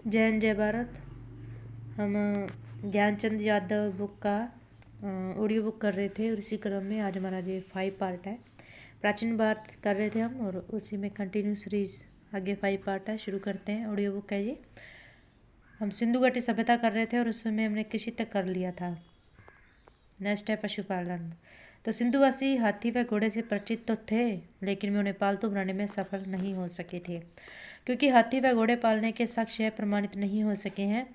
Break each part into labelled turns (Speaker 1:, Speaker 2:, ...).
Speaker 1: जय हिंद जय भारत। हम ज्ञानचंद यादव बुक का ऑडियो बुक कर रहे थे और इसी क्रम में आज हमारा ये 5 पार्ट है। प्राचीन भारत कर रहे थे हम और उसी में कंटिन्यू सीरीज आगे 5 पार्ट है। शुरू करते हैं। ऑडियो बुक है ये। हम सिंधु घाटी सभ्यता कर रहे थे और उस समय हमने कृषि तक कर लिया था। नेक्स्ट है पशुपालन। तो सिंधुवासी हाथी व घोड़े से परिचित तो थे, लेकिन वे उन्हें पालतू बनाने में सफल नहीं हो सके थे, क्योंकि हाथी व घोड़े पालने के साक्ष्य प्रमाणित नहीं हो सके हैं।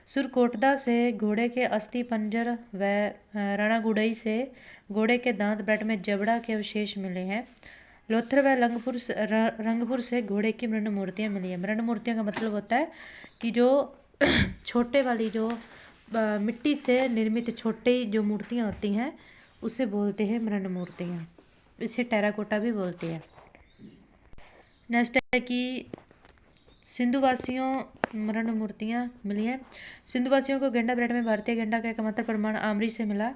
Speaker 1: सुरकोटदा से घोड़े के अस्थि पंजर व राणागुड़ई से घोड़े के दांत ब्रेड में जबड़ा के अवशेष मिले हैं। लोथर व रंगपुर से घोड़े की मृण मूर्तियाँ मिली हैं। मृण मूर्तियाँ का मतलब होता है कि जो छोटे वाली जो मिट्टी से निर्मित छोटी जो मूर्तियाँ होती हैं उसे बोलते हैं मृण मूर्तियाँ। इसे टेराकोटा भी बोलते हैं। नेक्स्ट है कि सिंधुवासियों मृण मूर्तियाँ मिली हैं। सिंधुवासियों को गेंडा ब्रेड में भारतीय गेंडा का एकमात्र प्रमाण आमरी से मिला।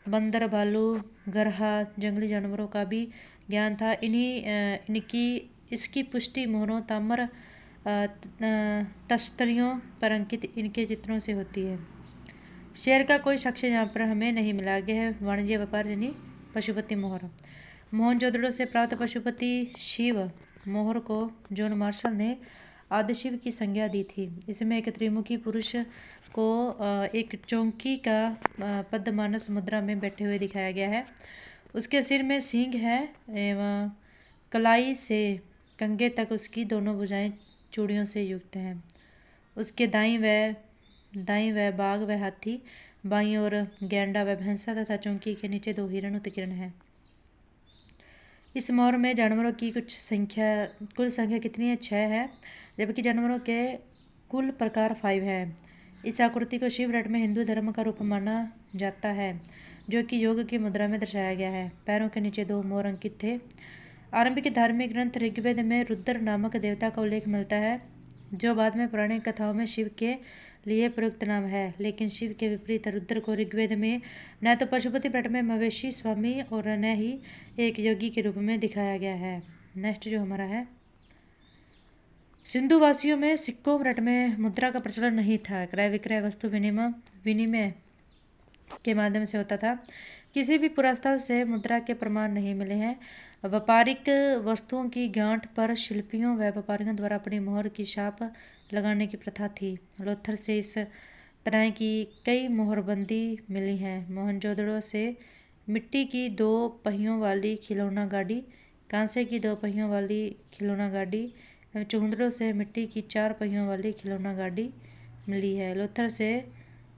Speaker 1: बंदर, भालू, गरहा, जंगली जानवरों का भी ज्ञान था। इसकी पुष्टि मोहरों, ताम्र तस्तरियों पर अंकित इनके चित्रों से होती है। शेर का कोई साक्ष्य यहाँ पर हमें नहीं मिला। आगे है वाणिज्य व्यापार यानी पशुपति मोहर। मोहनजोदड़ो से प्राप्त पशुपति शिव मोहर को जॉन मार्शल ने आदिशिव की संज्ञा दी थी। इसमें एक त्रिमुखी पुरुष को एक चौकी का पद्ममानस मुद्रा में बैठे हुए दिखाया गया है। उसके सिर में सींग है एवं कलाई से कंगे तक उसकी दोनों भुजाएं चूड़ियों से युक्त हैं। उसके दाईं व बाघ व हाथी, बाईं ओर गैंडा व भैंसा तथा चौकी के नीचे 2 हिरण उत्कीर्ण हैं। इस मोहर में जानवरों की कुल संख्या कितनी है? 6 है, जबकि जानवरों के कुल प्रकार 5 है। इस आकृति को शिव रट में हिंदू धर्म का रूप माना जाता है, जो कि योग की मुद्रा में दर्शाया गया है। पैरों के नीचे 2 मोर अंकित थे। आरंभिक धार्मिक ग्रंथ ऋग्वेद में रुद्र नामक देवता का उल्लेख मिलता है, जो बाद में पुरानी कथाओं में शिव के लिए प्रयुक्त नाम है। लेकिन शिव के विपरीत रुद्र को ऋग्वेद में न तो पशुपति पट में मवेशी स्वामी और न ही एक योगी के रूप में दिखाया गया है। नेक्स्ट जो हमारा है, सिंधुवासियों में सिक्कों रट में मुद्रा का प्रचलन नहीं था। क्रय विक्रय वस्तु विनिमय के माध्यम से होता था। किसी भी पुरास्थल से मुद्रा के प्रमाण नहीं मिले हैं। व्यापारिक वस्तुओं की गांठ पर शिल्पियों व व्यापारियों द्वारा अपनी मोहर की छाप लगाने की प्रथा थी। लोथर से इस तरह की कई मोहरबंदी मिली हैं। मोहनजोदड़ो से मिट्टी की 2 पहियों वाली खिलौना गाड़ी, कांसे की 2 पहियों वाली खिलौना गाड़ी, चुंदड़ों से मिट्टी की 4 पहियों वाली खिलौना गाड़ी मिली है। लोथर से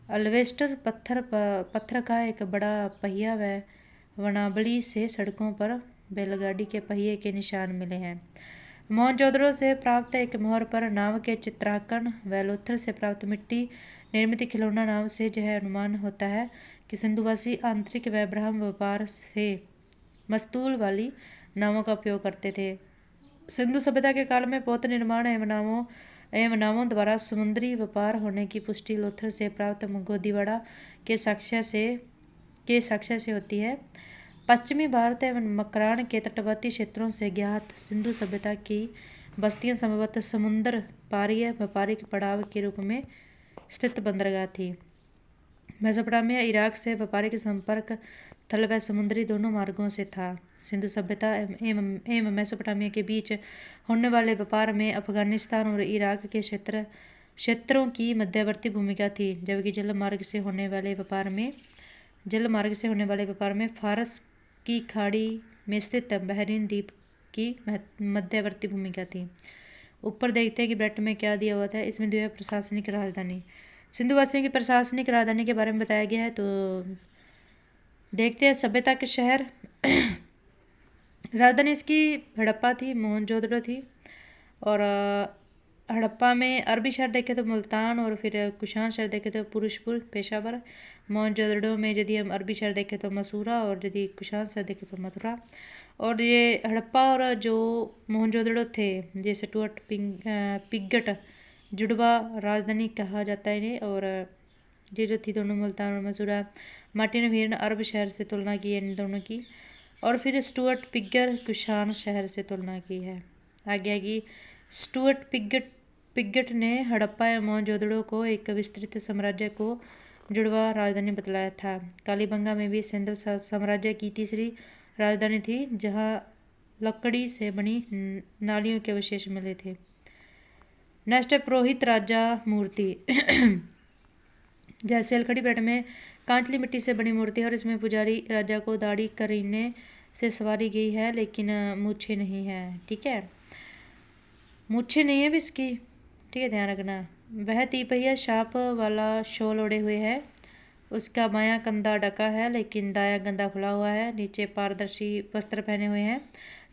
Speaker 1: अल्वेस्टर पत्थर का एक बड़ा पहिया व वनावली से सड़कों पर बैलगाड़ी के पहिए के निशान मिले हैं। मोहनजोदड़ो से प्राप्त एक मोहर पर नाव के चित्रांकन व लोथर से प्राप्त मिट्टी निर्मित खिलौना नाव से यह अनुमान होता है कि सिंधुवासी आंतरिक व ब्रह्म व्यापार से मस्तूल वाली नावों का उपयोग करते थे। सिंधु सभ्यता के काल में पोत निर्माण एवं नावों द्वारा समुद्री व्यापार होने की पुष्टि लोथर से प्राप्त गोदीवाड़ा के साक्ष्य से होती है। पश्चिमी भारत एवं मकरान के तटवर्ती क्षेत्रों से ज्ञात सिंधु सभ्यता की बस्तियां संभवतः समुद्र पारीय व्यापारिक पड़ाव के रूप में स्थित बंदरगाह थी। मेसोपोटामिया इराक से व्यापारिक संपर्क थल व समुद्री दोनों मार्गों से था। सिंधु सभ्यता एवं मेसोपोटामिया के बीच होने वाले व्यापार में अफगानिस्तान और इराक के क्षेत्रों की मध्यवर्ती भूमिका थी, जबकि जल मार्ग से होने वाले व्यापार में फारस की खाड़ी में स्थित बहरीन द्वीप की मध्यवर्ती भूमिका थी। ऊपर देखते हैं कि ब्रेट में क्या दिया हुआ था। इसमें दिया है प्रशासनिक राजधानी। सिंधुवासियों की प्रशासनिक राजधानी के बारे में बताया गया है। तो देखते हैं सभ्यता के शहर। राजधानी इसकी हड़प्पा थी, मोहनजोदड़ो थी। और हड़प्पा में अरबी शहर देखे तो मुल्तान, और फिर कुशान शहर देखे तो पुरुषपुर, पेशावर। मोहनजोदड़ो में यदि हम अरबी शहर देखें तो मसूरा, और यदि कुशान शहर देखें तो मथुरा। और ये हड़प्पा और जो मोहनजोदड़ो थे, जैसे टूट पिगट जुड़वा राजधानी कहा जाता है इन्हें। और ये जो थी दोनों मुल्तान और मसूरा। मार्टिन वीर ने अरब शहर से तुलना की है इन दोनों की। और फिर स्टुअर्ट पिगर कुशान शहर से तुलना की है। आगे आगे स्टुअर्ट पिगट पिगट ने हड़प्पा एवं मोहनजोदड़ो को एक विस्तृत साम्राज्य को जुड़वा राजधानी बतलाया था। कालीबंगा में भी सिंधु साम्राज्य की तीसरी राजधानी थी, जहाँ लकड़ी से बनी नालियों के अवशेष मिले थे। नेक्स्ट है पुरोहित राजा मूर्ति। जैसे अलखड़ीपेट में कांचली मिट्टी से बनी मूर्ति है और इसमें पुजारी राजा को दाढ़ी करीने से सवारी गई है, लेकिन मूछें नहीं है। ठीक है, मूछें नहीं है भी इसकी, ठीक है, ध्यान रखना। वह तिपहिया शाप वाला शॉल ओढ़े हुए है, उसका बायां कंधा ढका है लेकिन दायां कंधा खुला हुआ है। नीचे पारदर्शी वस्त्र पहने हुए हैं।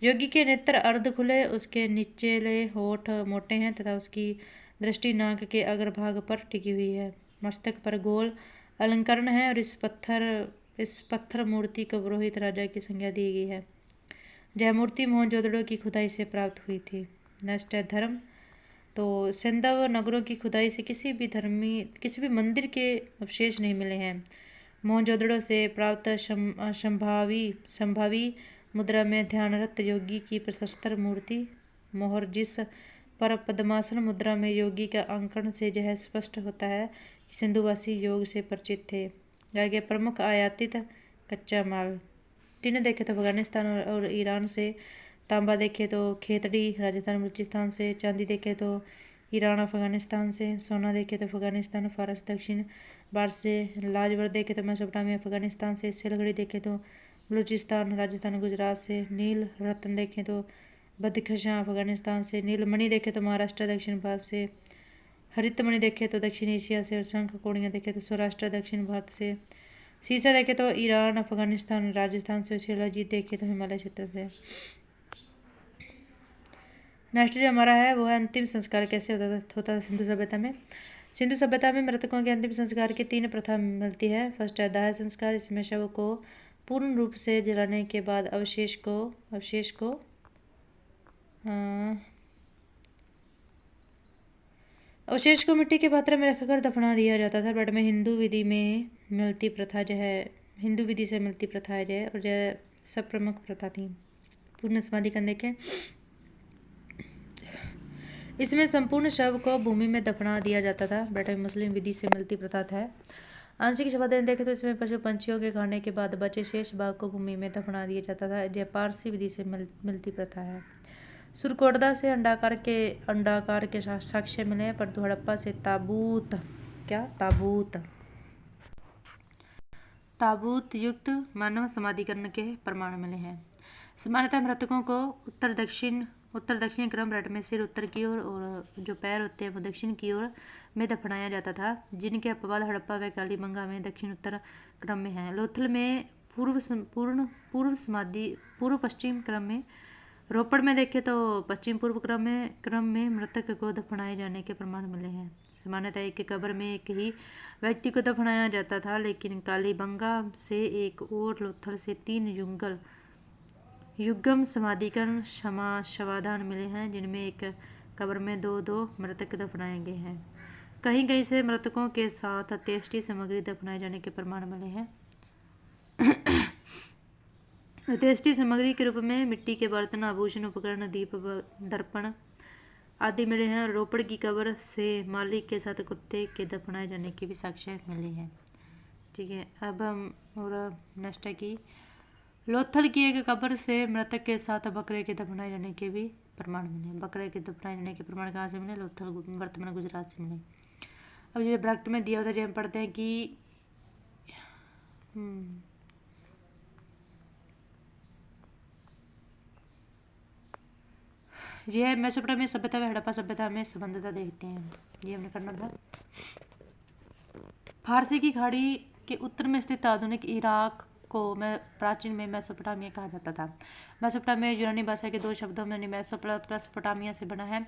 Speaker 1: योगी के नेत्र अर्ध खुले, उसके निचले होठ मोटे हैं तथा उसकी दृष्टि नाक के अग्रभाग पर टिकी हुई है। मस्तक पर गोल अलंकरण है और इस पत्थर मूर्ति को पुरोहित राजा की संज्ञा दी गई है। यह मूर्ति मोहनजोदड़ो की खुदाई से प्राप्त हुई थी। नेक्स्ट है धर्म। तो सिंधव नगरों की खुदाई से किसी भी मंदिर के अवशेष नहीं मिले हैं। मोहनजोदड़ो से प्राप्त संभावी मुद्रा में ध्यानरत योगी की प्रशस्तर मूर्ति मोहर, जिस पर पद्मासन मुद्रा में योगी का अंकन से यह स्पष्ट होता है कि सिंधुवासी योग से परिचित थे। आगे प्रमुख आयातित कच्चा माल। टिन देखे तो अफगानिस्तान और ईरान से, तांबा देखे तो खेतड़ी राजस्थान बलूचिस्तान से, चांदी देखे तो ईरान अफगानिस्तान से, सोना देखे तो अफगानिस्तान फारस दक्षिण भारत से, लाजवर देखे तो मेसोपोटामिया अफगानिस्तान से, सिलगड़ी देखे तो बलूचिस्तान राजस्थान गुजरात से, नील रत्न देखें तो बदख्शां अफगानिस्तान से, नीलमणि देखे तो महाराष्ट्र दक्षिण भारत से, हरितमणि देखे तो दक्षिण एशिया से, और शंख कोड़ियाँ देखे तो सौराष्ट्र दक्षिण भारत से, शीशा देखे तो ईरान अफगानिस्तान राजस्थान से, शिलाजीत देखे तो हिमालय क्षेत्र से। नेक्स्ट जो हमारा है वो है अंतिम संस्कार कैसे होता था सिंधु सभ्यता में। सिंधु सभ्यता में मृतकों के अंतिम संस्कार की 3 प्रथा मिलती है। फर्स्ट है दाह संस्कार, इसमें शव को पूर्ण रूप से जलाने के बाद अवशेष को मिट्टी के पात्र में रखकर दफना दिया जाता था। बट में हिंदू विधि से मिलती प्रथा है जो, और जो सब प्रमुख प्रथा थी। पूर्ण समाधि करने के इसमें संपूर्ण शव को भूमि में दफना दिया जाता था। बट मुस्लिम विधि से मिलती प्रथा है। आंशिक समाधि देखें तो इसमें पशु पंछियों के खाने के बाद बचे शेष भाग को भूमि में दफना दिया जाता था। यह पारसी विधि से मिलती प्रथा है। सुरकोटदा से अंडाकार के साक्ष्य मिले हैं, पर हड़प्पा से ताबूत युक्त मानव समाधिकरण के प्रमाण मिले हैं। सामान्यतः मृतकों को उत्तर दक्षिण क्रम रट में सिर उत्तर की ओर और जो पैर होते हैं वो दक्षिण की ओर में दफनाया जाता था, जिनके अपवाद हड़प्पा व कालीबंगा में दक्षिण उत्तर क्रम में हैं। लोथल में पूर्व पश्चिम क्रम में। रोपड़ में देखें तो पश्चिम पूर्व क्रम में मृतक को दफनाए जाने के प्रमाण मिले हैं। सामान्यतः एक कब्र में एक ही व्यक्ति को दफनाया जाता था, लेकिन कालीबंगा से एक और लोथल से 3 युग्म समाधिकरण शवाधान मिले हैं, जिनमें एक कब्र में 2 मृतक दफनाए गए हैं। कहीं से मृतकों के साथ अंत्येष्टि सामग्री दफनाए जाने के प्रमाण मिले हैं। अंत्येष्टि सामग्री के रूप में मिट्टी के बर्तन, आभूषण, उपकरण, दीप, दर्पण आदि मिले हैं। और रोपड़ की कब्र से मालिक के साथ कुत्ते के दफनाए जाने के भी साक्ष्य मिले हैं। ठीक है, अब हम और नेक्स्ट है कि लोथल की एक कब्र से मृतक के साथ बकरे के दफनाए जाने के भी प्रमाण मिले। बकरे के दफनाए जाने के प्रमाण कहाँ से मिले? लोथल वर्तमान गुजरात से मिले। अब ये ब्रैकेट में दिया होता है, हम पढ़ते हैं कि यह मेसोपोटामिया सभ्यता व हड़प्पा सभ्यता में संबंधता देखते हैं। ये हमने करना था। फारसी की खाड़ी के उत्तर में स्थित आधुनिक इराक को प्राचीन में मेसोपोटामिया कहा जाता था। मेसोपोटामिया यूनानी भाषा के 2 शब्दों में मेसो प्लस पोटामिया से बना है।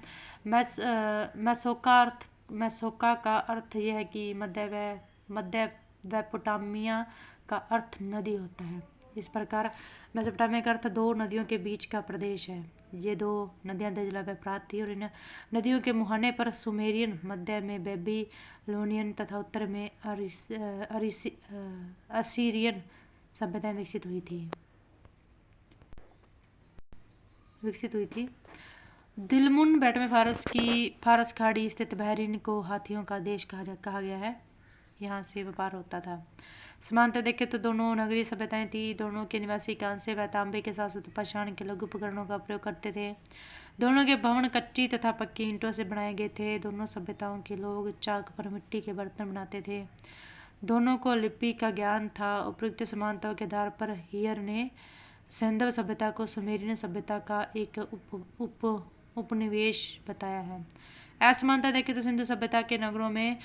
Speaker 1: मेसोका का अर्थ यह है कि मध्य व पोटामिया का अर्थ नदी होता है। इस प्रकार मेसोपोटामिया का अर्थ 2 नदियों के बीच का प्रदेश है। ये 2 नदियां दजला व फ्रात थी, और इन नदियों के मुहाने पर सुमेरियन, मध्य में बेबीलोनियन तथा उत्तर में असीरियन सभ्यताएं विकसित हुई थी। दिलमुन बेट में फारस खाड़ी स्थित बहरीन को हाथियों का देश कहा गया है। यहाँ से व्यापार होता था। समानता देखें तो दोनों नगरीय सभ्यताएं थी। दोनों के निवासी कांसे व तांबे के साथ साथ पाषाण के लघु उपकरणों का प्रयोग करते थे। दोनों के भवन कच्ची तथा पक्की ईंटों से बनाए गए थे। दोनों सभ्यताओं के लोग चाक पर मिट्टी के बर्तन बनाते थे। दोनों को लिपि का ज्ञान था। उपयुक्त समानताओं के आधार पर हियर ने सैंधव सभ्यता को सुमेरियन सभ्यता का एक उपनिवेश बताया है। असमानता देखें तो सिंधु सभ्यता के नगरों में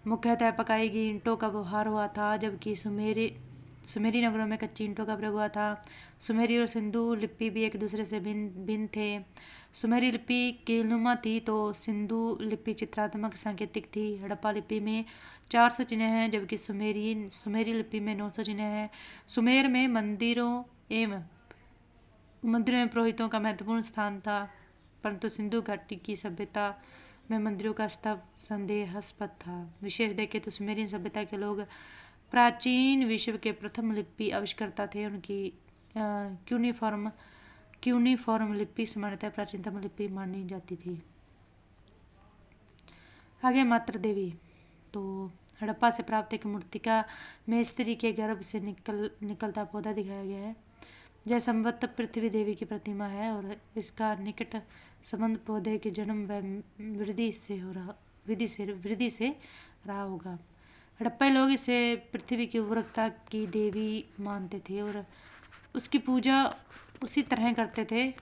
Speaker 1: मुख्यतः पकाई गई ईंटों का व्यवहार हुआ था, जबकि सुमेरी नगरों में कच्ची ईंटों का प्रयोग हुआ था। सुमेरी और सिंधु लिपि भी एक दूसरे से भिन्न थे। सुमेरी लिपि कीलनुमा थी तो सिंधु लिपि चित्रात्मक सांकेतिक थी। हड़प्पा लिपि में 400 चिन्ह हैं, जबकि सुमेरी लिपि में 900 चिन्ह हैं। सुमेर में मंदिरों में पुरोहितों का महत्वपूर्ण स्थान था, परंतु सिंधु घाटी की सभ्यता में मंदिरों का स्तव संदेहास्पद था। विशेष देखें तो सुमेरियन सभ्यता के लोग प्राचीन विश्व के प्रथम लिपि आविष्कर्ता थे। उनकी क्यूनिफॉर्म लिपि सामान्यतः प्राचीनतम लिपि मानी जाती थी। आगे मातृ देवी, तो हड़प्पा से प्राप्त एक मूर्तिका में स्त्री के गर्भ से निकलता पौधा दिखाया गया है। यह संभवतः पृथ्वी देवी की प्रतिमा है और इसका निकट संबंध पौधे के जन्म व वृद्धि से रहा होगा। हड़प्पा लोग इसे पृथ्वी की उर्वरकता की देवी मानते थे और उसकी पूजा उसी तरह करते थे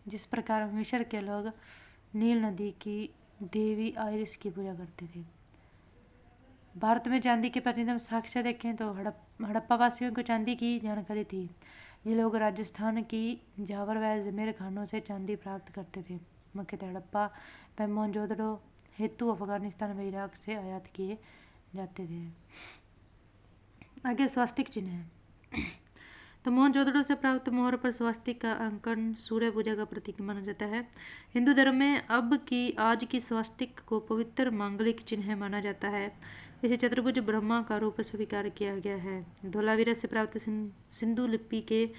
Speaker 1: जिस प्रकार मिस्र के लोग नील नदी की देवी आयरिस की पूजा करते थे। भारत में चांदी के प्राचीनतम साक्ष्य देखें तो हड़प्पा वासियों को चांदी की जानकारी थी। ये लोग राजस्थान की जावर व अजमेर खानों से चांदी प्राप्त करते थे। मुख्यतः हड़प्पा व मोहनजोदड़ो हेतु अफगानिस्तान व इराक से आयात किए जाते थे। आगे स्वास्तिक चिन्ह है, तो मोहनजोदड़ो से प्राप्त मोहर पर स्वास्तिक का अंकन सूर्य पूजा का प्रतीक माना जाता है। हिंदू धर्म में आज की स्वास्तिक को पवित्र मांगलिक चिन्ह माना जाता है। इसे चतुर्भुज ब्रह्मा का रूप स्वीकार किया गया है। धोलावीरा से प्राप्त सिंधु लिपि के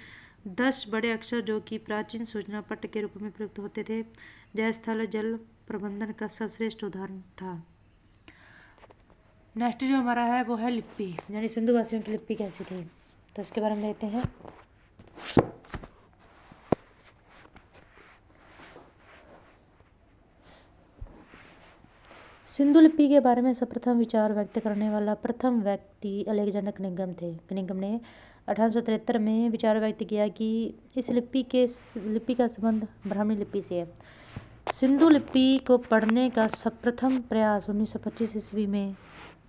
Speaker 1: 10 बड़े अक्षर जो कि प्राचीन सूचना पट के रूप में प्रयुक्त होते थे, जय स्थल जल प्रबंधन का सर्वश्रेष्ठ उदाहरण था। नेक्स्ट जो हमारा है वो है लिपि, यानी सिंधु वासियों की लिपि कैसी थी, तो इसके बारे में देखते हैं। सिंधु लिपि के बारे में सर्वप्रथम विचार व्यक्त करने वाला प्रथम व्यक्ति अलेक्जेंडर कनिंघम थे। कनिंघम ने 1873 में विचार व्यक्त किया कि इस लिपि का संबंध ब्राह्मी लिपि से है। सिंधु लिपि को पढ़ने का सर्वप्रथम प्रयास 1925 ईस्वी में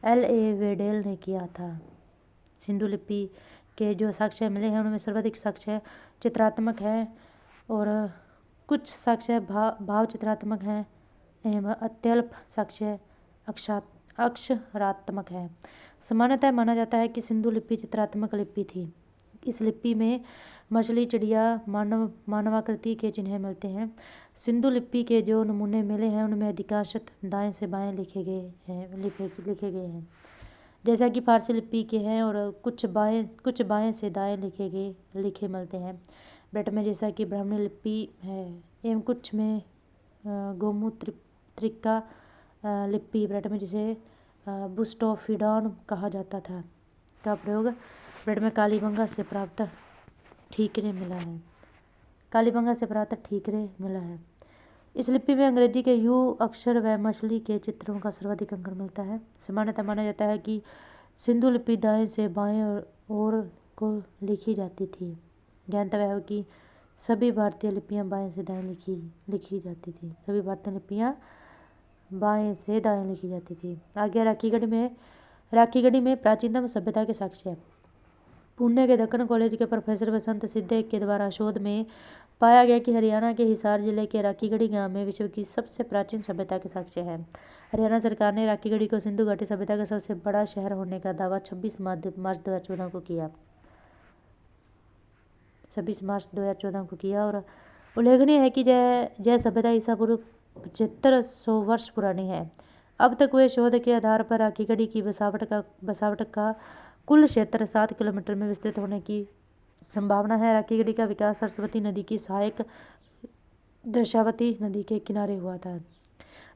Speaker 1: L.A. वेडेल ने किया था। सिंधु लिपि के जो साक्ष्य मिले हैं उनमें सर्वाधिक साक्ष्य चित्रात्मक है और कुछ साक्ष्य भाव चित्रात्मक हैं एवं अत्यल्प साक्ष्य अक्षरात्मक है। सामान्यतः माना जाता है कि सिंधु लिपि चित्रात्मक लिपि थी। इस लिपि में मछली, चिड़िया, मानवाकृति के चिन्ह मिलते हैं। सिंधु लिपि के जो नमूने मिले हैं उनमें अधिकांशतः दाएं से बाएं लिखे गए हैं, जैसा कि फारसी लिपि के हैं, और कुछ बाएं से दाएं लिखे मिलते हैं ब्रट में, जैसा कि ब्राह्मणी लिपि है, एवं कुछ में गोमुत्रिका लिपि ब्रट में जिसे बुस्टोफिडॉन कहा जाता था का प्रयोग ब्रट में कालीबंगा से प्राप्त ठीकरे मिला है। इस लिपि में अंग्रेजी के यू अक्षर व मछली के चित्रों का सर्वाधिक अंकन मिलता है। सामान्यतः माना जाता है कि सिंधु लिपि दाएं से बाएं ओर को लिखी जाती थी। ज्ञातव्य है कि सभी भारतीय लिपियां बाएं से दाएं लिखी जाती थी। सभी भारतीय लिपियां बाएं से दाएं लिखी जाती थी। आगे राखीगढ़ी में प्राचीनतम सभ्यता के साक्ष्य। पुणे के दक्कन कॉलेज के प्रोफेसर बसंत सिद्धे के द्वारा शोध में पाया गया कि हरियाणा के हिसार जिले के राखीगढ़ी गांव में विश्व की सबसे प्राचीन सभ्यता के साक्ष्य है। हरियाणा सरकार ने राखीगढ़ी को सिंधु घाटी सभ्यता का सबसे बड़ा शहर होने का दावा 26 मार्च 2014 को किया। 26 मार्च 2014 को किया और उल्लेखनीय है कि यह सभ्यता ईसा पूर्व 7500 वर्ष पुरानी है। अब तक हुए शोध के आधार पर राखीगढ़ी की बसावट का कुल क्षेत्र 7 किलोमीटर में विस्तृत होने की संभावना है। राखीगढ़ी का विकास सरस्वती नदी की सहायक दर्शावती नदी के किनारे हुआ था।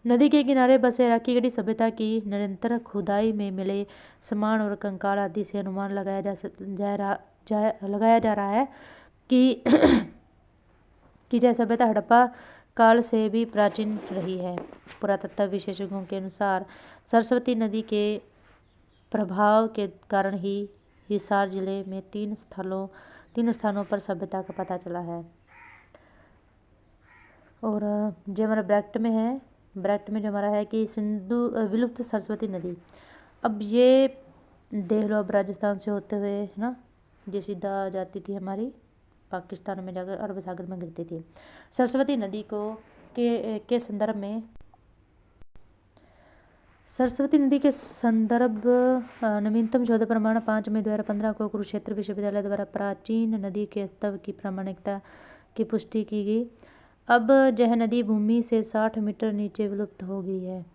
Speaker 1: नदी के किनारे बसे राखीगढ़ी सभ्यता की निरंतर खुदाई में मिले सामान और कंकाल आदि से अनुमान लगाया जा रहा है कि कि यह सभ्यता हड़प्पा काल से भी प्राचीन रही है। पुरातत्व विशेषज्ञों के अनुसार सरस्वती नदी के प्रभाव के कारण ही हिसार जिले में तीन स्थानों पर सभ्यता का पता चला है। और जो हमारा ब्रैकेट में जो हमारा है कि विलुप्त सरस्वती नदी। अब ये देख लो, अब राजस्थान से होते हुए है ना, ये सीधा जाती थी हमारी पाकिस्तान में जाकर अरब सागर में गिरती थी। सरस्वती नदी के संदर्भ में सरस्वती नदी के संदर्भ नवीनतम शोध प्रमाण 5 मई 2015 को कुरुक्षेत्र विश्वविद्यालय द्वारा प्राचीन नदी के अस्तित्व की प्रामाणिकता की पुष्टि की गई। अब यह नदी भूमि से 60 मीटर नीचे विलुप्त हो गई है।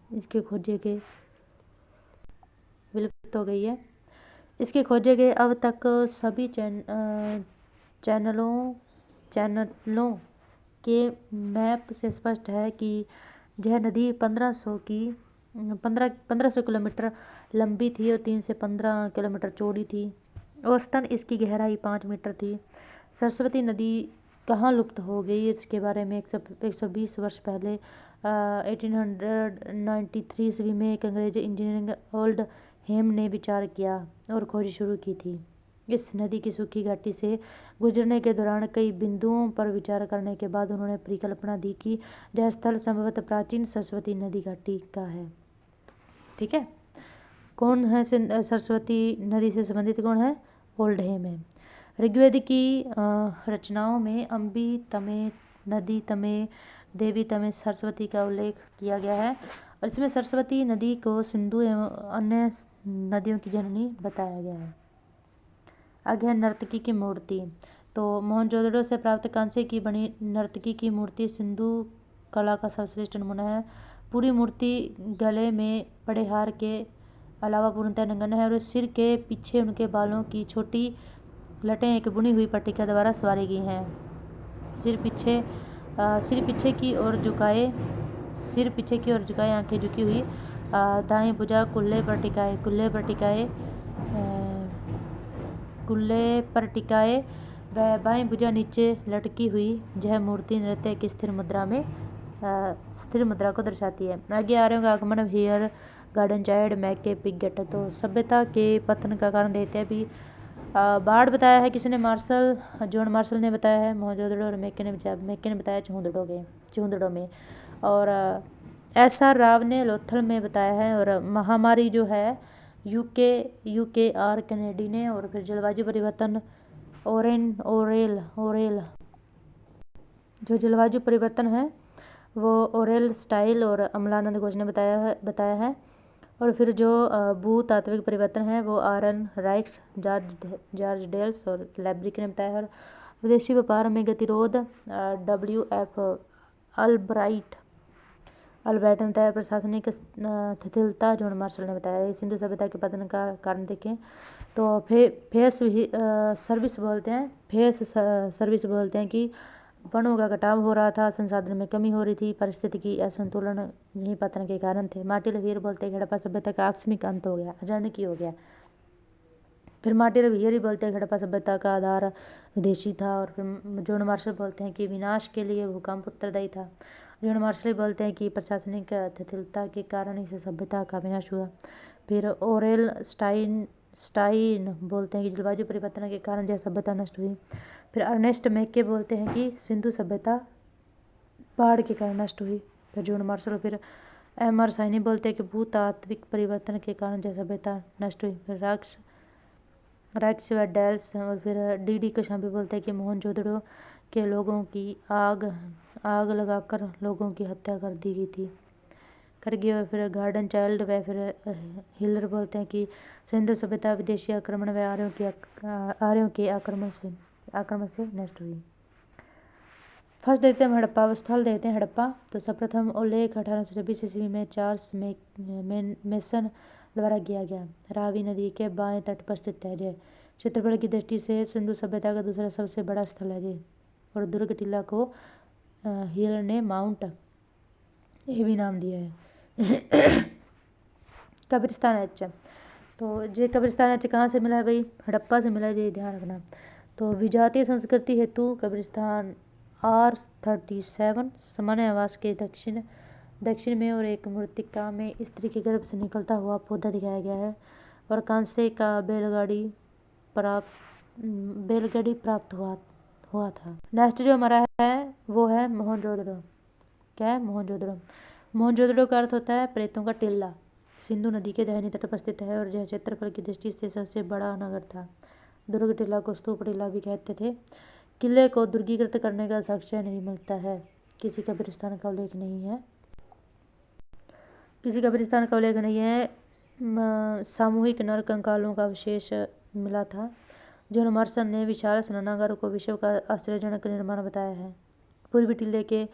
Speaker 1: इसके खोजे गए अब तक सभी चैनलों के मैप से स्पष्ट है कि यह नदी 1500 किलोमीटर लंबी थी और 3 से 15 किलोमीटर चौड़ी थी। औसतन इसकी गहराई 5 मीटर थी। सरस्वती नदी कहाँ लुप्त हो गई, इसके बारे में 120 वर्ष पहले 1893 ईस्वी में एक अंग्रेजी इंजीनियर ओल्ड हेम ने विचार किया और खोज शुरू की थी। इस नदी की सूखी घाटी से गुजरने के दौरान कई बिंदुओं पर विचार करने के बाद उन्होंने परिकल्पना दी कि यह स्थल संभवतः प्राचीन सरस्वती नदी घाटी का है। ठीक है, कौन है सरस्वती नदी से संबंधित? कौन है? ओल्डहेम है। ऋग्वेद की रचनाओं में अम्बी तमे, नदी तमे, देवी तमे, सरस्वती का उल्लेख किया गया है और इसमें सरस्वती नदी को सिंधु एवं अन्य नदियों की जननी बताया गया है। आगे है नर्तकी की मूर्ति। तो मोहनजोदड़ो से प्राप्त कांसे की बनी नर्तकी की मूर्ति सिंधु कला का सर्वश्रेष्ठ नमूना है। पूरी मूर्ति गले में पड़े हार के अलावा पूर्णतः नंगन है और सिर के पीछे उनके बालों की छोटी लटें एक बुनी हुई पट्टिका द्वारा सवारी गई हैं। सिर पीछे की ओर झुकाए, आंखें झुकी हुई, दाएं भुजा कुल्ले पर टिकाए व बाएं भुजा नीचे लटकी हुई यह मूर्ति नृत्य की स्थिर मुद्रा को दर्शाती है। आगे आर्यों का आगमन, हियर, गार्डन चाइल्ड, मैके, पिगेट। तो सभ्यता के पतन का कारण देते हैं भी बाढ़ बताया है किसने? जॉन मार्शल ने बताया है मोहनजोदड़ो और मैके ने बताया चूंदड़ो में और SR राव ने लोथल में बताया है। और महामारी जो है UKR कैनेडी ने। और फिर जलवायु परिवर्तन ओरेल जो जलवायु परिवर्तन है वो ओरेल स्टाइल और अमलानंद घोष ने बताया है। और फिर जो भूतात्विक परिवर्तन है वो आरन राइक्स, जॉर्ज डेल्स और लैब्रिक ने बताया है। और विदेशी व्यापार में गतिरोध WF अल्ब्राइट ने बताया। प्रशासनिक शिथिलता जॉन मार्शल ने बताया। सिंधु सभ्यता के पतन का कारण देखें तो फेस सर्विस बोलते हैं कि वनों का कटाव हो रहा था, संसाधन में कमी हो रही थी, परिस्थितिकी असंतुलन यही पतन के कारण थे। मार्टिन लुथियर बोलते हैं हड़प्पा सभ्यता का आकस्मिक अंत हो गया, अचानक ही हो गया। फिर मार्टिन लुथियर बोलते हैं हड़प्पा सभ्यता का आधार विदेशी था। और फिर जॉन मार्शल बोलते हैं कि विनाश के लिए भूकंप उत्तरदायी था। जॉन मार्शल बोलते हैं कि प्रशासनिक शिथिलता के कारण इस सभ्यता का विनाश हुआ। फिर ओरेल स्टाइन बोलते हैं कि जलवायु परिवर्तन के कारण यह सभ्यता नष्ट हुई। फिर अर्नेस्ट मैके बोलते हैं कि सिंधु सभ्यता बाढ़ के कारण नष्ट हुई। फिर जॉन मार्शल फिर MR साइनी बोलते हैं कि भूतात्विक परिवर्तन के कारण यह सभ्यता नष्ट हुई। फिर रैक्स व डेल्स और फिर DD कशांबी बोलते हैं कि मोहनजोदड़ो के लोगों की आग लगाकर लोगों की हत्या कर दी गई थी। और फिर गार्डन चाइल्ड व फिर हिलर बोलते हैं कि सिंधु सभ्यता विदेशी आक्रमण व आर्यों के आक्रमण से नष्ट हुई। फर्स्ट देखते हैं हड़प्पा, स्थल देखते हैं हड़प्पा। तो सर्वप्रथम उल्लेख 1826 ईस्वी में चार्ल्स मेसन द्वारा किया गया। रावी नदी के बाएं तट पर स्थित है। जय क्षेत्रफल की दृष्टि से सिंधु सभ्यता का दूसरा सबसे बड़ा स्थल है। जय और दुर्ग टीला को हिल ने माउंट एबी नाम दिया है। कब्रिस्तान एच, तो ये कब्रिस्तान एच कहाँ से मिला है भाई? हड़प्पा से मिला है, ये ध्यान रखना। तो विजातीय संस्कृति हेतु कब्रिस्तान R37 सामान्य आवास के दक्षिण में और एक मृतिका में स्त्री के गर्भ से निकलता हुआ पौधा दिखाया गया है और कांसे का बैलगाड़ी प्राप्त हुआ था। नेक्स्ट जो हमारा है वो है मोहनजोदड़ो। क्या है? मोहनजोदड़ो। मोहनजोदड़ो का अर्थ होता है प्रेतों का टिल्ला। सिंधु नदी के दाहिनी तट पर स्थित है और यह क्षेत्रफल की दृष्टि से सबसे बड़ा नगर था। दुर्ग टिल्ला को स्तूप टिल्ला भी कहते थे। किले को दुर्गीकृत करने का साक्ष्य नहीं मिलता है। किसी कब्रिस्तान का उल्लेख नहीं है। सामूहिक नर कंकालों का अवशेष मिला था। जॉन मार्शन ने विशाल स्नानागार को विश्व का आश्चर्यजनक निर्माण बताया है। पूर्वी टिल्ले के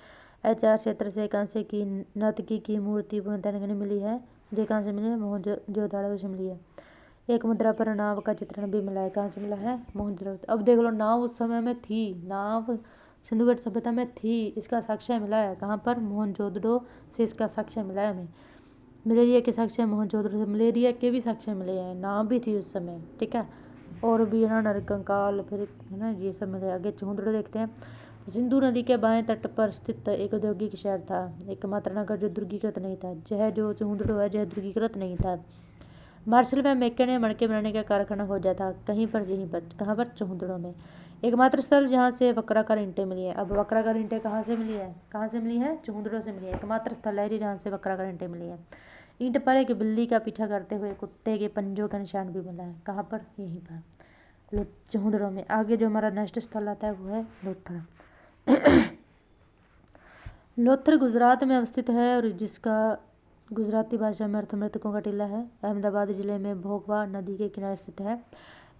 Speaker 1: HR क्षेत्र से कांसे की नर्तकी की मूर्ति पुनः मिली है। जो कहाँ से मिली है? मोहनजोदड़ो से मिली है। एक मुद्रा पर नाव का चित्रण भी मिला है। कहाँ से मिला है? मोहनजोदड़ो। अब देख लो, नाव उस समय में थी, नाव सिंधु घाटी सभ्यता में थी, इसका साक्ष्य मिला है। कहाँ पर? मोहनजोदड़ो से इसका साक्ष्य मिला है हमें। मलेरिया के साक्ष्य मोहनजोदड़ो से, मलेरिया के भी साक्ष्य मिले हैं, नाव भी थी उस समय, ठीक है। और भी है ना नरकंकाल, फिर है ना ये सब मिले। आगे चौंदड़ो देखते हैं। तो सिंधु नदी के बाएं तट पर स्थित एक औद्योगिक शहर था, एकमात्र नगर जो दुर्गीकृत नहीं था। यह जो चौंदड़ो है यह दुर्गीकृत नहीं था। मार्शल व मैके ने मणके बनाने का कारखाना खोजा था कहीं पर, यहीं पर। कहाँ पर? चौंदड़ो में। एकमात्र स्थल जहाँ से वक्राकार ईंटें मिली है। अब वक्राकार ईंटें कहाँ से मिली है? कहाँ से मिली है? चौंदड़ो से मिली है। एकमात्र स्थल है जी जहाँ से वक्राकार ईंटें मिली है। ईंट पर एक बिल्ली का पीछा करते हुए कुत्ते के पंजों का निशान भी मिला है। कहाँ पर? यहीं पर, चौंदड़ो में। आगे जो हमारा नेक्स्ट स्थल आता है वो है लोथर। लोथर गुजरात में अवस्थित है और जिसका गुजराती भाषा में अर्थ मृतकों का टीला है। अहमदाबाद जिले में भोगवा नदी के किनारे स्थित है।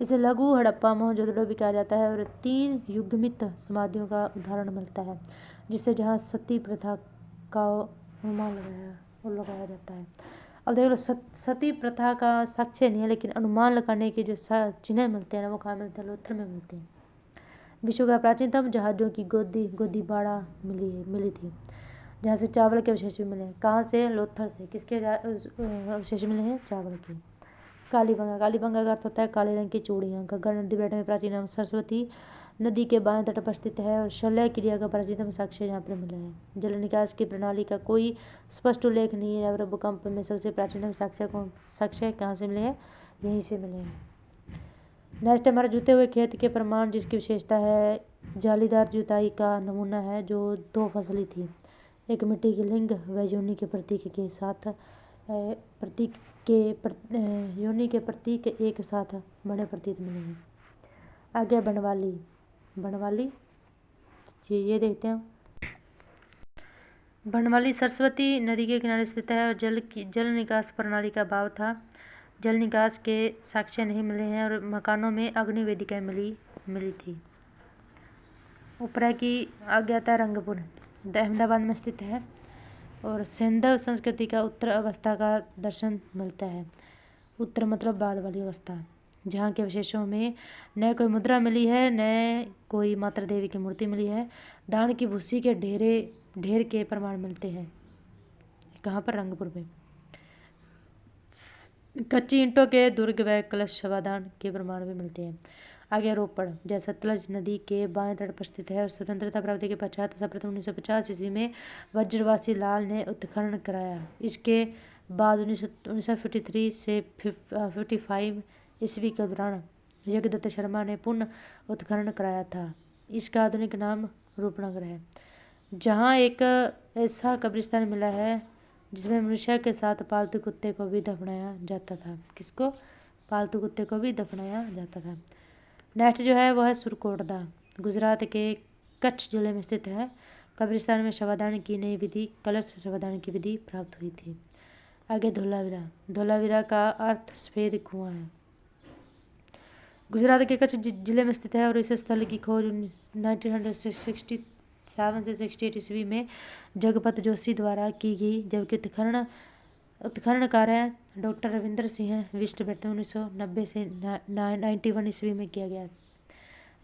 Speaker 1: इसे लघु हड़प्पा मोहनजोदड़ो भी कहा जाता है और 3 युग्मित समाधियों का उदाहरण मिलता है, जिससे जहाँ सती प्रथा का अनुमान लगाया जाता है। अब देख लो, सती प्रथा का साक्ष्य नहीं है, लेकिन अनुमान लगाने के जो चिन्ह मिलते हैं ना वो कहाँ मिलते हैं? लोथर में मिलते हैं। विश्व का प्राचीनतम जहाजों की गोदी बाड़ा मिली थी, जहाँ से चावल के अवशेष भी मिले हैं। कहाँ से? लोथर से। किसके अवशेष मिले हैं? चावल के। कालीबंगा का अर्थ होता है काले रंग की चूड़ियाँ। घग्गर नदी बेट में प्राचीन नाम सरस्वती नदी के बाएं तट पर स्थित है और शल्य क्रिया का प्राचीनतम साक्ष्य यहाँ पर मिला है। जल निकास की प्रणाली का कोई स्पष्ट उल्लेख नहीं है और भूकंप में सबसे प्राचीनतम साक्ष्य कहाँ से मिले हैं? यहीं से मिले हैं। नेक्स्ट हमारा जुते हुए खेत के प्रमाण, जिसकी विशेषता है जालीदार जुताई का नमूना है जो 2 फसली थी। एक मिट्टी के लिंग व योनि के प्रतीक के साथ योनि के प्रतीक एक साथ बने प्रतीत मिले हैं। आगे बनवाली ये देखते हैं। बनवाली सरस्वती नदी के किनारे स्थित है और जल निकास प्रणाली का अभाव था। जल निकास के साक्ष्य नहीं मिले हैं और मकानों में अग्नि वेदिकाएं मिली थी। ऊपरा की आगे आता है रंगपुर, अहमदाबाद में स्थित है और सैंधव संस्कृति का उत्तर अवस्था का दर्शन मिलता है। उत्तर मतलब बाद वाली अवस्था, जहाँ के अवशेषों में न कोई मुद्रा मिली है न कोई माता देवी की मूर्ति मिली है। धान की भूसी के ढेर के प्रमाण मिलते हैं। कहाँ पर? रंगपुर में। कच्ची ईंटों के दुर्ग व कलश समाधान के प्रमाण भी मिलते हैं। आगे रोपड़, जो सतलज नदी के बाएं तट पर स्थित है और स्वतंत्रता प्राप्ति के पश्चात सर्वप्रथम 1950 ईस्वी में वज्रवासी लाल ने उत्खनन कराया। इसके बाद 1953 से 55 ईस्वी के दौरान जगदत्त शर्मा ने पुनः उत्खनन कराया था। इसका आधुनिक नाम रूपनगर है, जहाँ एक ऐसा कब्रिस्तान मिला है जिसमें मनुष्य के साथ पालतू कुत्ते को भी दफनाया जाता था। किसको? पालतू कुत्ते को भी दफनाया जाता था। नेक्स्ट जो है वह है सुरकोटदा, गुजरात के कच्छ जिले में स्थित है। कब्रिस्तान में शवदान की नई विधि, कलश शवदान की विधि प्राप्त हुई थी। आगे धोलावीरा का अर्थ सफेद कुआं है। गुजरात के कच्छ जिले में स्थित है और इस स्थल की खोज 1967 से 68 ईस्वी में जगपत जोशी द्वारा की गई, जबकि उत्खनन कार्य डॉक्टर रविंद्र सिंह विष्ट 1990 से 91 ईस्वी में किया गया।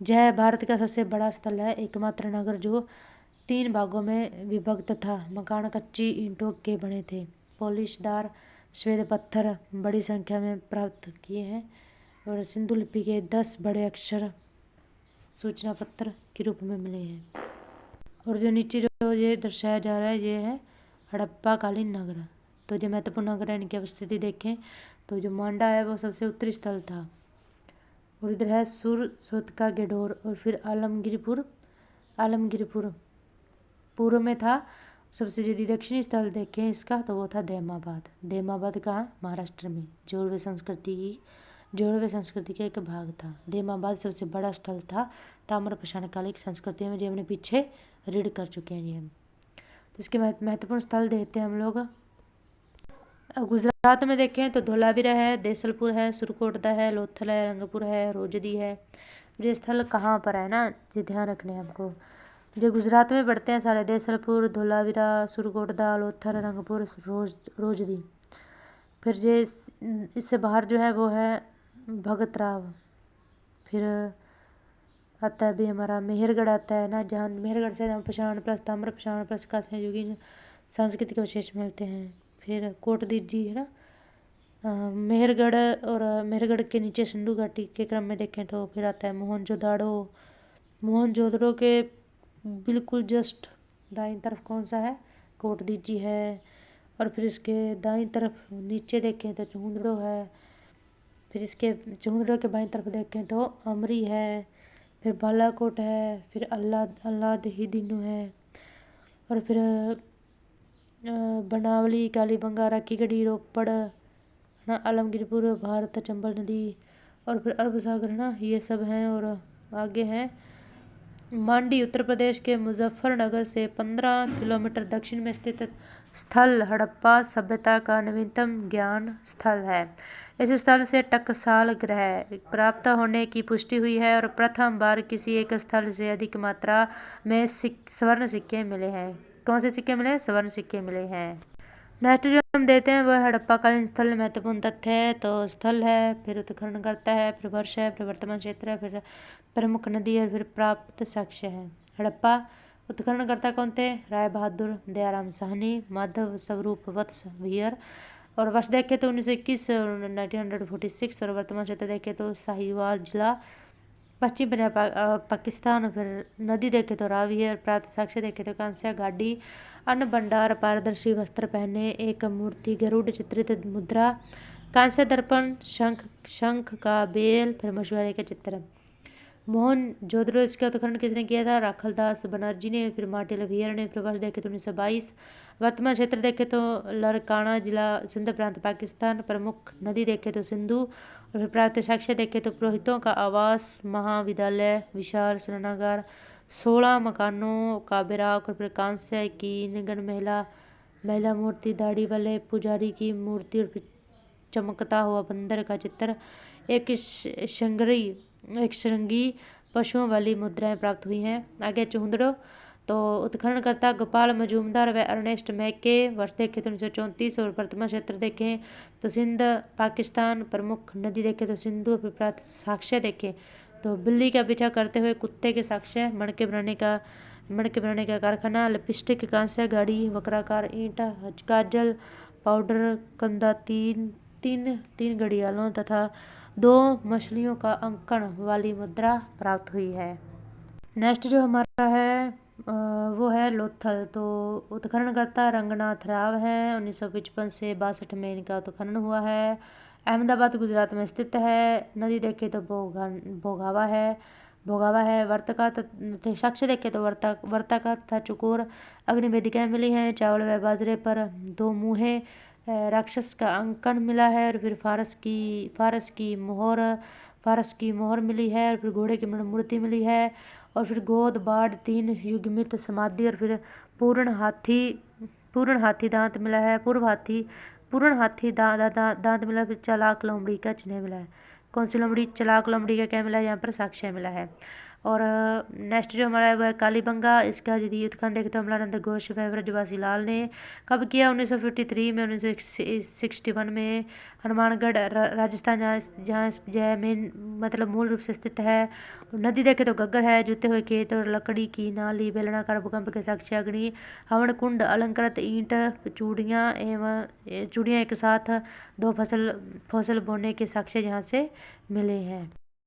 Speaker 1: यह भारत का सबसे बड़ा स्थल है, एकमात्र नगर जो 3 भागों में विभक्त था। मकान कच्ची ईंटों के बने थे। पॉलिशदार श्वेत पत्थर बड़ी संख्या में प्राप्त किए हैं और सिंधु लिपि के 10 बड़े अक्षर सूचना पत्र के रूप में मिले हैं। और जो नीचे जो ये दर्शाया जा रहा है ये है हड़प्पा कालीन नगर। तो जो महत्वपूर्ण नगर है इनकी अवस्थिति देखें तो जो मांडा है वो सबसे उत्तरी स्थल था, और इधर है सुर सोतका गेडोर, और फिर आलमगीरपुर पूर्व में था। सबसे यदि दक्षिणी स्थल देखें इसका तो वो था देमाबाद कहाँ, महाराष्ट्र में। जोड़वे संस्कृति का एक भाग था। देमाबाद सबसे बड़ा स्थल था ताम्रपाषाण कालिक संस्कृतियों में, जो हमने पीछे रीड कर चुके हैं। ये हम तो इसके महत्वपूर्ण स्थल देखते हैं हम लोग। गुजरात में देखें तो धोलावीरा है, देसलपुर है, सुरकोटदा है, लोथल है, रंगपुर है, रोजदी है। ये स्थल कहाँ पर है ना, ये ध्यान रखने हैं हमको। जो गुजरात में पड़ते हैं सारे, देसलपुर, धोलावीरा, सुरकोटदा, लोथल, रंगपुर, रोजदी। फिर ये इससे बाहर जो है वो है भगतराव। फिर आता है भी हमारा मेहरगढ़ आता है ना, जहाँ मेहरगढ़ से ताम्रपाषाण प्लस का संयोगी सांस्कृतिक अवशेष मिलते हैं। फिर कोटदीजी है ना मेहरगढ़, और मेहरगढ़ के नीचे सिंधु घाटी के क्रम में देखें तो फिर आता है मोहनजोदड़ो के बिल्कुल जस्ट दाईं तरफ कौन सा है, कोटदीजी है। और फिर इसके दाईं तरफ नीचे देखें तो चुहुंदड़ो है। फिर इसके चुहुंदड़ो के बाईं तरफ देखें तो अमरी है। फिर बालाकोट है। फिर अल्लादहिदीनु है। और फिर बनावली, कालीबंगा, राखीगढ़ी, रोपड़ ना, आलमगीरपुर, भारत, चंबल नदी, और फिर अरब सागर ना, ये सब हैं। और आगे है मांडी, उत्तर प्रदेश के मुजफ्फरनगर से 15 किलोमीटर दक्षिण में स्थित स्थल हड़प्पा सभ्यता का नवीनतम ज्ञान स्थल है। इस स्थल से टकसाल ग्रह प्राप्त होने की पुष्टि हुई है और प्रथम बार किसी एक स्थल से अधिक मात्रा में स्वर्ण सिक्के मिले हैं। कौन से सिक्के मिले हैं? स्वर्ण सिक्के मिले हैं। नेक्स्ट जो हम देते हैं वह हड़प्पाकालीन स्थल महत्वपूर्ण तथ्य है। तो स्थल है, फिर उत्खनन करता है, फिर वर्ष है, फिर वर्तमान क्षेत्र है, फिर प्रमुख नदी और फिर प्राप्त साक्ष्य है। हड़प्पा उत्खननकर्ता कौन थे? राय बहादुर, दयाराम साहनी, माधव स्वरूप वत्स भैयर। और वर्ष देखे तो 1921 1946, और वर्तमान क्षेत्र देखे तो साहिवाल जिला, पश्चिम पंजाब पाकिस्तान। फिर नदी देखे तो रावी है, और प्राप्त साक्ष्य देखे तो कांस्य गाड़ी, अन्न भंडार, पारदर्शी वस्त्र पहने, एक मूर्ति, गरुड़ चित्रित मुद्रा, कांस्य दर्पण, शंख का बेल, फिर मछुआरे का चित्र। मोहनजोदड़ो इसका उत्खनन किसने किया था? राखलदास बनर्जी ने। फिर मार्टिल वीर ने। फिर वर्ष देखे तो 1922। वर्तमान क्षेत्र देखे तो लरकाना जिला, सिंध प्रांत, पाकिस्तान। प्रमुख नदी देखे तो सिंधु। और फिर प्राप्त साक्ष्य देखे तो पुरोहितों का आवास, महाविद्यालय, विशाल स्नानागार, 16 मकानों का बिराक, और फिर कांस्य की निगन महिला मूर्ति, दाढ़ी वाले पुजारी की मूर्ति, और फिर चमकता हुआ बंदर का चित्र, एक श्रृंगी पशुओं वाली मुद्राएं प्राप्त हुई हैं। आगे चुहुंदड़ो तो उत्खननकर्ता गोपाल मजूमदार व अर्नेस्ट मैके। वर्ष देखे तो 1934। और वर्तमान क्षेत्र देखें तो सिंध, पाकिस्तान। प्रमुख नदी देखे तो सिंधु। फिर प्राप्त साक्ष्य देखें तो बिल्ली का पीछा करते हुए कुत्ते के साक्ष्य, मणके बनाने का कारखाना, लिपस्टिक, कांस्य गाड़ी, वक्राकार ईंट, काजल, पाउडर, कंदा, तीन घड़ियालों तथा 2 मछलियों का अंकन वाली मुद्रा प्राप्त हुई है। नेक्स्ट जो हमारा है वो है लोथल। तो उत्खननकर्ता रंगनाथ राव है। 1955 से 62 में इनका उत्खनन हुआ है। अहमदाबाद गुजरात में स्थित है। नदी देखे तो भोगावा है। वर्तका साक्ष्य देखे तो वर्तका तथा चुकोर अग्निवेदिकाएं मिली हैं। चावल व बाजरे पर 2 मुँहे राक्षस का अंकन मिला है। और फिर फारस की मोहर मिली है। और फिर घोड़े की मूर्ति मिली है। और फिर गोद, बाढ़, 3 युग्मित समाधि, और फिर पूर्ण हाथी दांत मिला है। पूर्ण हाथी दांत मिला है। फिर चालाक लोमड़ी का चिन्ह मिला है। कौन सी लोमड़ी? चालाक लोमड़ी का क्या मिला है? यहाँ पर साक्ष्य मिला है। और नेक्स्ट जो हमारा है वह कालीबंगा। इसका यदि उत्खनन देखें तो अमलानंद घोष व ब्रजवासी लाल ने कब किया? 1953 में, 1961 में। हनुमानगढ़ राजस्थान, जहाँ जहाँ यह मेन मतलब मूल रूप से स्थित है। नदी देखे तो घग्गर है, जूते हुए खेत और लकड़ी की नाली, बेलनाकार भूकंप के साक्ष्य, अग्नि, हवन कुंड, अलंकृत ईंट, चूड़ियाँ एक साथ, दो फसल बोने के साक्ष्य यहाँ से मिले हैं।